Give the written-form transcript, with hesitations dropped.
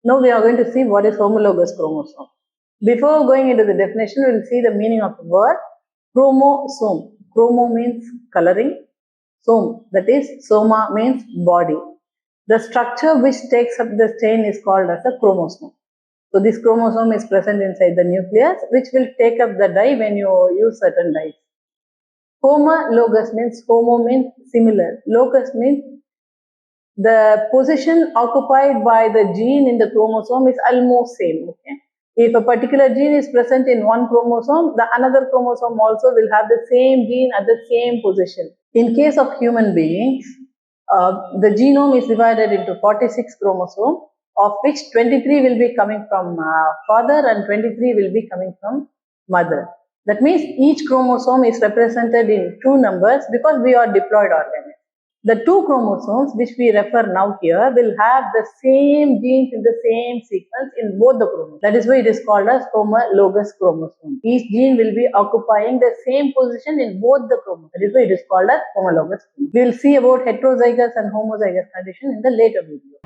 Now we are going to see what is homologous chromosome. Before going into the definition, we will see the meaning of the word chromosome. Chromo means coloring. Some, that is, soma means body. The structure which takes up the chain is called as a chromosome. So this chromosome is present inside the nucleus, which will take up the dye when you use certain dyes. Homologous means homo means similar. Locus means the position occupied by the gene in the chromosome is almost same. Okay? If a particular gene is present in one chromosome, the another chromosome also will have the same gene at the same position. In case of human beings, the genome is divided into 46 chromosomes, of which 23 will be coming from father and 23 will be coming from mother. That means each chromosome is represented in two numbers because we are diploid organisms. The two chromosomes which we refer now here will have the same genes in the same sequence in both the chromosomes. That is why it is called as homologous chromosome. Each gene will be occupying the same position in both the chromosomes. That is why it is called as homologous chromosome. We will see about heterozygous and homozygous condition in the later video.